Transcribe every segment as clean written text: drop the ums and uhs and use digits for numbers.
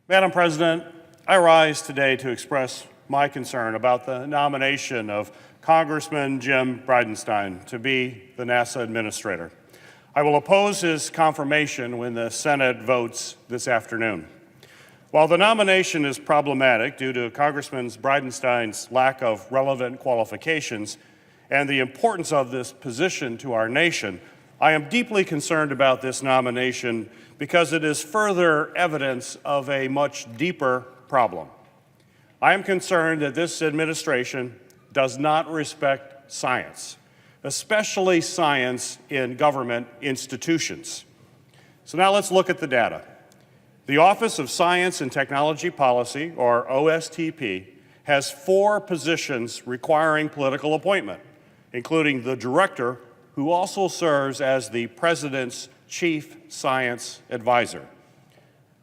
Madam President, I rise today to express my concern about the nomination of Congressman Jim Bridenstine to be the NASA administrator. I will oppose his confirmation when the Senate votes this afternoon. While the nomination is problematic due to Congressman Bridenstine's lack of relevant qualifications and the importance of this position to our nation, I am deeply concerned about this nomination because it is further evidence of a much deeper problem. I am concerned that this administration does not respect science, especially science in government institutions. So now let's look at the data. The Office of Science and Technology Policy, or OSTP, has 4 positions requiring political appointment, including the director, who also serves as the president's chief science advisor.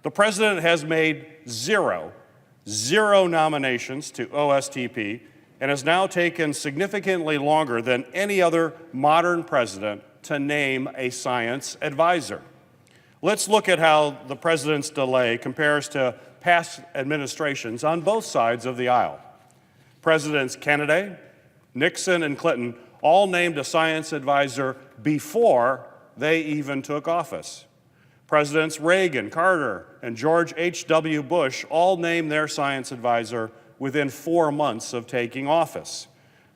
The president has made zero nominations to OSTP and has now taken significantly longer than any other modern president to name a science advisor. Let's look at how the president's delay compares to past administrations on both sides of the aisle. Presidents Kennedy, Nixon, and Clinton all named a science advisor before they even took office. Presidents Reagan, Carter, and George H.W. Bush all named their science advisor within 4 months of taking office.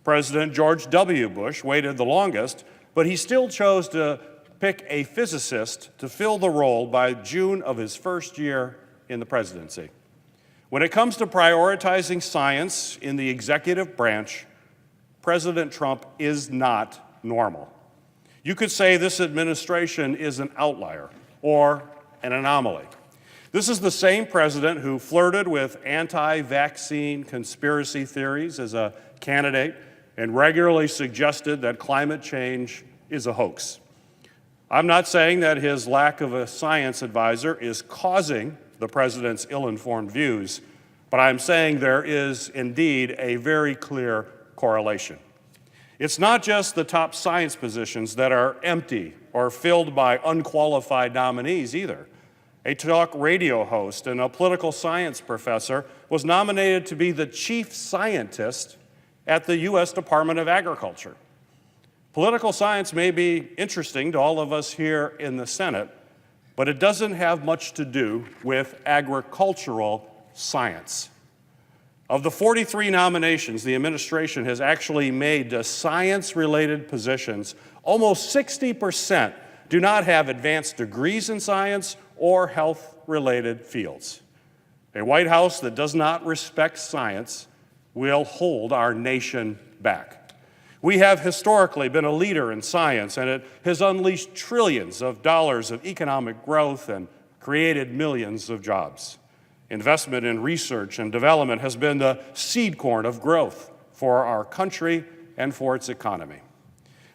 President George W. Bush waited the longest, but he still chose to pick a physicist to fill the role by June of his first year in the presidency. When it comes to prioritizing science in the executive branch, President Trump is not normal. You could say this administration is an outlier or an anomaly. This is the same president who flirted with anti-vaccine conspiracy theories as a candidate and regularly suggested that climate change is a hoax. I'm not saying that his lack of a science advisor is causing the president's ill-informed views, but I'm saying there is indeed a very clear correlation. It's not just the top science positions that are empty or filled by unqualified nominees either. A talk radio host and a political science professor was nominated to be the chief scientist at the U.S. Department of Agriculture. Political science may be interesting to all of us here in the Senate, but it doesn't have much to do with agricultural science. Of the 43 nominations the administration has actually made to science-related positions, almost 60% do not have advanced degrees in science or health-related fields. A White House that does not respect science will hold our nation back. We have historically been a leader in science, and it has unleashed trillions of dollars of economic growth and created millions of jobs. Investment in research and development has been the seed corn of growth for our country and for its economy.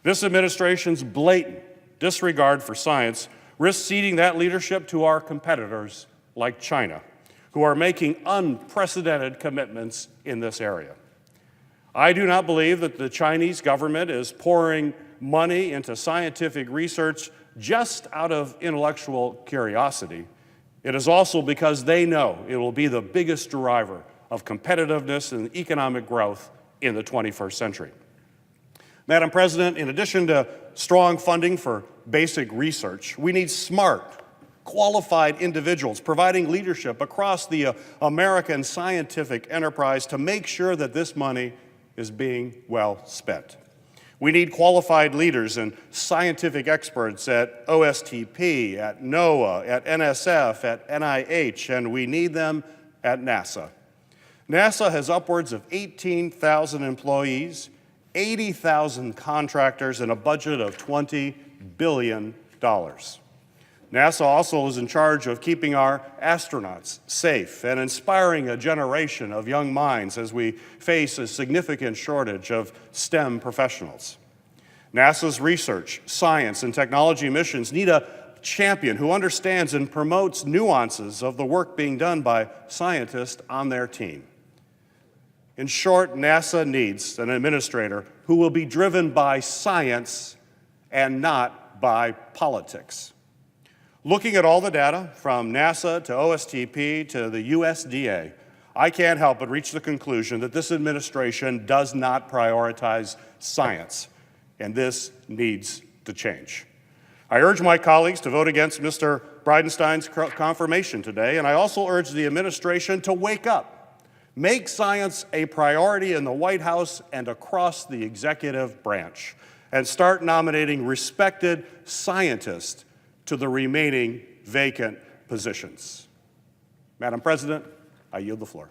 This administration's blatant disregard for science risks ceding that leadership to our competitors like China, who are making unprecedented commitments in this area. I do not believe that the Chinese government is pouring money into scientific research just out of intellectual curiosity. It is also because they know it will be the biggest driver of competitiveness and economic growth in the 21st century. Madam President, in addition to strong funding for basic research, we need smart, qualified individuals providing leadership across the American scientific enterprise to make sure that this money is being well spent. We need qualified leaders and scientific experts at OSTP, at NOAA, at NSF, at NIH, and we need them at NASA. NASA has upwards of 18,000 employees, 80,000 contractors, and a budget of $20 billion. NASA also is in charge of keeping our astronauts safe and inspiring a generation of young minds as we face a significant shortage of STEM professionals. NASA's research, science, and technology missions need a champion who understands and promotes nuances of the work being done by scientists on their team. In short, NASA needs an administrator who will be driven by science and not by politics. Looking at all the data from NASA to OSTP to the USDA, I can't help but reach the conclusion that this administration does not prioritize science, and this needs to change. I urge my colleagues to vote against Mr. Bridenstine's confirmation today, and I also urge the administration to wake up. Make science a priority in the White House and across the executive branch, and start nominating respected scientists to the remaining vacant positions. Madam President, I yield the floor.